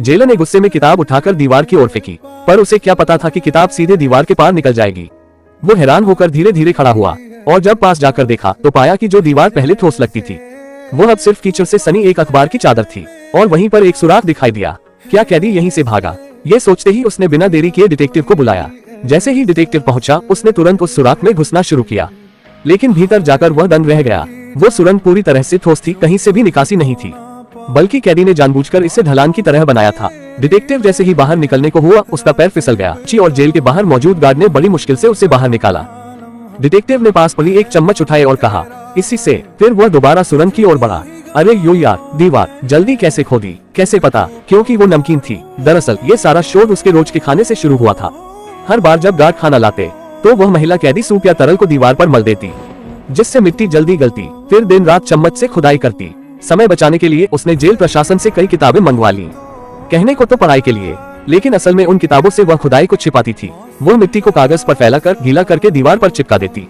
Jailer ने गुस्से में किताब उठाकर दीवार की ओर फेंकी, पर उसे क्या पता था कि किताब सीधे दीवार के पार निकल जाएगी। वो हैरान होकर धीरे धीरे खड़ा हुआ और जब पास जाकर देखा तो पाया कि जो दीवार पहले ठोस लगती थी वो अब सिर्फ कीचड़ से सनी एक अखबार की चादर थी और वहीं पर एक सुराख दिखाई दिया। क्या कैदी यहीं से भागा? ये सोचते ही उसने बिना देरी किए डिटेक्टिव को बुलाया। जैसे ही डिटेक्टिव पहुंचा उसने तुरंत उस सुराख में घुसना शुरू किया, लेकिन भीतर जाकर वह दंग रह गया। वो सुरंग पूरी तरह से ठोस थी, कहीं से भी निकासी नहीं थी, बल्कि कैदी ने जानबूझकर इसे ढलान की तरह बनाया था। डिटेक्टिव जैसे ही बाहर निकलने को हुआ उसका पैर फिसल गया और जेल के बाहर मौजूद गार्ड ने बड़ी मुश्किल से उसे बाहर निकाला। डिटेक्टिव ने पास पड़ी एक चम्मच उठाए और कहा, इसी से। फिर वह दोबारा सुरंग की ओर बढ़ा। अरे यो यार, दीवार जल्दी कैसे खोदी? कैसे पता? क्योंकि वो नमकीन थी। दरअसल ये सारा शोर उसके रोज के खाने से शुरू हुआ था। हर बार जब गार्ड खाना लाते तो वह महिला कैदी सूप या तरल को दीवार पर मल देती, जिससे मिट्टी जल्दी गलती। फिर दिन रात चम्मच से खुदाई करती। समय बचाने के लिए उसने जेल प्रशासन से कई किताबें मंगवा ली, कहने को तो पढ़ाई के लिए, लेकिन असल में उन किताबों से वह खुदाई को छिपाती थी। वो मिट्टी को कागज पर फैलाकर गीला करके दीवार पर चिपका देती,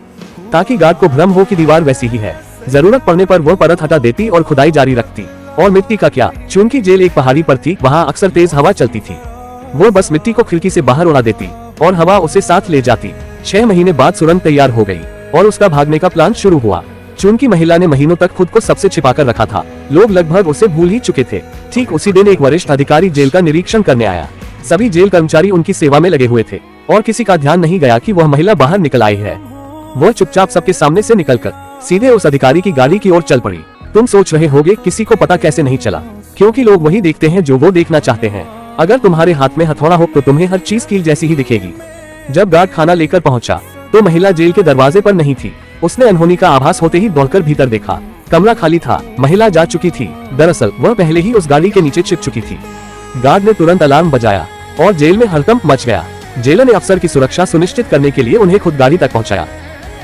ताकि गार्ड को भ्रम हो कि दीवार वैसी ही है। जरूरत पड़ने पर वह परत हटा देती और खुदाई जारी रखती। और मिट्टी का क्या, चूंकि जेल एक पहाड़ी पर थी, वहाँ अक्सर तेज हवा चलती थी। वो बस मिट्टी को खिड़की से बाहर उड़ा देती और हवा उसे साथ ले जाती। 6 महीने बाद सुरंग तैयार हो गई और उसका भागने का प्लान शुरू हुआ। चूंकि महिला ने महीनों तक खुद को सबसे छिपाकर रखा था, लोग लगभग उसे भूल ही चुके थे। ठीक उसी दिन एक वरिष्ठ अधिकारी जेल का निरीक्षण करने आया। सभी जेल कर्मचारी उनकी सेवा में लगे हुए थे और किसी का ध्यान नहीं गया कि वह महिला बाहर निकल आई है। वह चुपचाप सबके सामने से निकलकर सीधे उस अधिकारी की गाड़ी की ओर चल पड़ी। तुम सोच रहे होगे किसी को पता कैसे नहीं चला? क्योंकि लोग वही देखते हैं जो वो देखना चाहते हैं। अगर तुम्हारे हाथ में हथौड़ा हो तो तुम्हें हर चीज कील जैसी ही दिखेगी। जब गार्ड खाना लेकर पहुंचा तो महिला जेल के दरवाजे पर नहीं थी। उसने अनहोनी का आभास होते ही दौड़कर भीतर देखा। कमरा खाली था, महिला जा चुकी थी। दरअसल वह पहले ही उस गाड़ी के नीचे छिप चुकी थी। गार्ड ने तुरंत अलार्म बजाया और जेल में हड़कंप मच गया। जेलर ने अफसर की सुरक्षा सुनिश्चित करने के लिए उन्हें खुद गाड़ी तक पहुंचाया।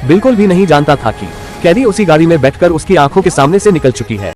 बिल्कुल भी नहीं जानता था कि कैदी उसी गाड़ी में बैठकर उसकी आंखों के सामने से निकल चुकी है।